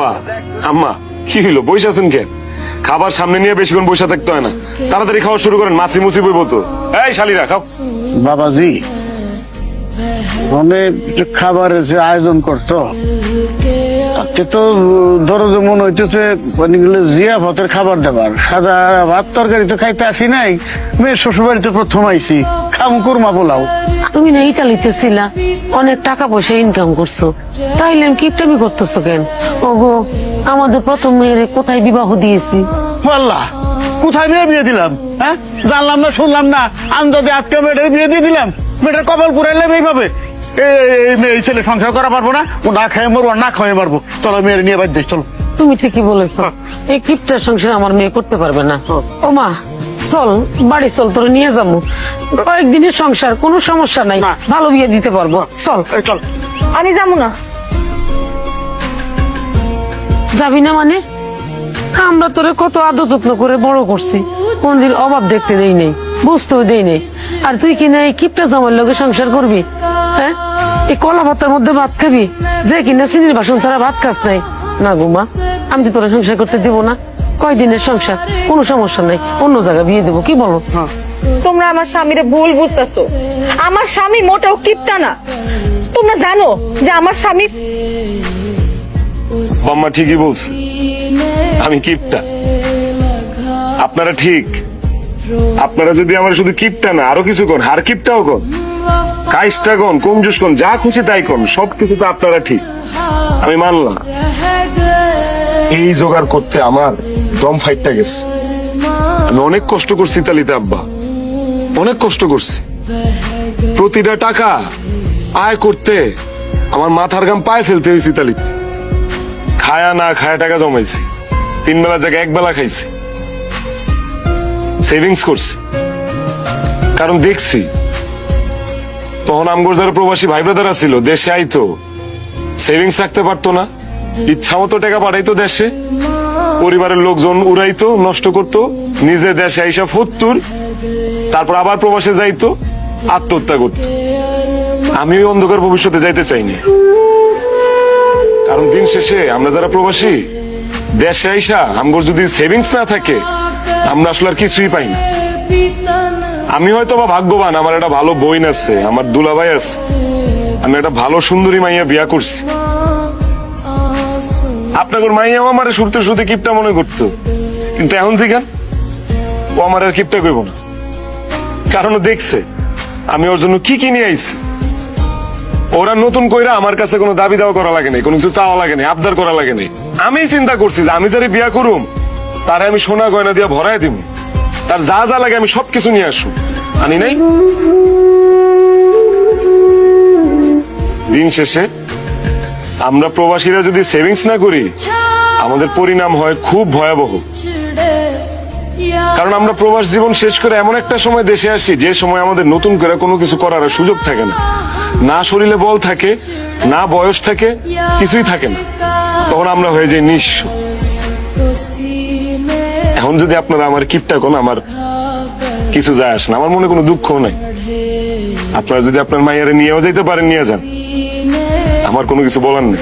বাবা আম্মা কি হইলো বসে আছেন কেন? খাবার সামনে নিয়ে বেশিক্ষণ বসে থাকতে হয় না, তাড়াতাড়ি খাওয়া শুরু করেন, মাছি মুছি বইব তো। এই শালিরা খাও। বাবাজি মানে খাবারের যে আয়োজন করতো তাতে তো ধরো যে মনে হইতেছে মানে জিয়া ভাতের খাবার দেবার, সাদা ভাত তরকারি তো খাইতে আসি নাই, মেয়ের শ্বশুর বাড়িতে প্রথম আইসি, খামু কুরমা পোলাও। তুমি না ইতালিতে ছিলা, অনেক টাকা পয়সা ইনকাম করছো, তাইলে কিপটামি করতেছো কেন? ওগো আমাদের প্রথম মেয়ের কোথায় বিবাহ দিয়েছি? আল্লাহ, কোথায় বিয়ে দিলাম? হ্যাঁ, জানলাম না, শুনলাম না, আন্দাজে আজকে মেয়েটার বিয়ে দিয়ে দিলাম। মেয়েটার কপাল পুরাইলাম এইভাবে। এই ছেলে সংসার করা পারবো না, ও না খেয়ে মারবো আর না খেয়ে মারবো। চলো মেয়ের নিয়ে বাদ চলো। তুমি ঠিকই বলেছো, এই কিপটার সংসার আমার মেয়ে করতে পারবে না। ও মা চল বাড়ি চল, তোরে নিয়ে যাবো, কয়েকদিনের সংসার, কোনো সমস্যা নাই, ভালো বিয়ে দিতে পারবো। চল চল। আমি যাবো না। যাবি না মানে? আমরা তোরে কত আদর যত্ন করে বড় করছি, কোনদিন অভাব দেখতে দেই নেই, বুঝতেও দেই নেই, আর তুই কিনা এই কিপটা জামার লগে সংসার করবি? হ্যাঁ, এই কলা ভাতার মধ্যে ভাত খাবি, যে কিনা চিনির বাসন ছাড়া ভাত খাস নাই। না গো মা, আমি তো তোরা সংসার করতে দিব না, কয়দিনের সংসার, কোনো সমস্যা নাই, অন্য জায়গায় বিয়ে দেবো, কি বলো? তোমরা আমার স্বামীরে ভুল বুঝতেছো, আমার স্বামী মোটেও কিপটা না। তোমরা জানো যে আমার স্বামী বাম্মা ঠিকই বলছে, আমি কিপটা। আপনারা ঠিক, আপনারা যদি আমার শুধু কিপটা না আরো কিছু কোন, হার কিপটাও কোন, কাইসটা কোন, কমজুস কোন, যা খুশি তাই কোন, সবকিছু তো আপনারা ঠিক, আমি মানলাম। এই জোগাড় করতে আমার দম ফাইটটা গেছে। আমি অনেক কষ্ট করছি ইতালিতে আব্বা, অনেক কষ্ট করছি। প্রতিটা টাকা আয় করতে আমার মাথার ঘাম পায়ে ফেলতে হয়েছে ইতালিতে। খায়া না খায়া টাকা জমাইছি, 3 বেলা জায়গায় 1 বেলা খাইছি, সেভিংস করছি। কারণ দেখছি তখন আমগর যারা প্রবাসী ভাই ব্রাদার ছিল দেশে আইতো, সেভিংস রাখতে পারতো না, ইচ্ছা মতো টাকা পাঠাইতো দেশে, পরিবারের লোকজন উড়াইতো, নষ্ট করতো, নিজে দেশে আইসা 70, তারপর আবার প্রবাসে যাইতো, আত্মহত্যা করতো। আমি ওই অন্ধকার ভবিষ্যতে যাইতে চাইনি। কারণ দিন শেষে আমরা যারা প্রবাসী দেশে আইসা আমগর যদি সেভিংস না থাকে, আমরা আসলে আর কিছুই পাই না। আমি হয়তো বা ভাগ্যবান, আমার একটা ভালো বোন আছে, আমার দুলাভাই আছে, আমি একটা ভালো সুন্দরী মাইয়া বিয়া করছি। আপনাদের মাইয়াও আমার শুরুতে কিপটা মনে করতো, কিন্তু এখন জিগান ও আমার আর কিপটা কইব না। কারণ ও দেখছে আমি ওর জন্য কি নিয়ে আইছি। ওরা নতুন কইরা আমার কাছে কোনো দাবি দাওয়া করা লাগে নাই, কোনো কিছু চাওয়া লাগে নাই, আবদার করা লাগে নাই। আমি চিন্তা করছি যে আমি যারা বিয়া করুম তারে আমি সোনা গয়না দিয়া ভরাই দিব, তার যা যা লাগে আমি সবকিছু নিয়ে আসুম। আনি নাই। দিন শেষে আমরা প্রবাসীরা যদি সেভিংস না করি, আমাদের পরিণাম হয় খুব ভয়াবহ। কারণ আমরা প্রবাস জীবন শেষ করে এমন একটা সময় দেশে আসি যে সময় আমাদের নতুন করে কোনো কিছু করার সুযোগ থাকে না, না শরীরে বল থাকে, না বয়স থাকে, কিছুই থাকে না। তখন আমরা হয়ে যাই নিঃস্ব। এখন যদি আপনারা আমার কিপটা কোন, আমার কিছু যায় আসে না, আমার মনে কোনো দুঃখ নাই। আপনারা যদি আপনার মাইয়ারে নিয়েও যাইতে পারেন, নিয়ে যান, আমার কোনো কিছু বলার নেই।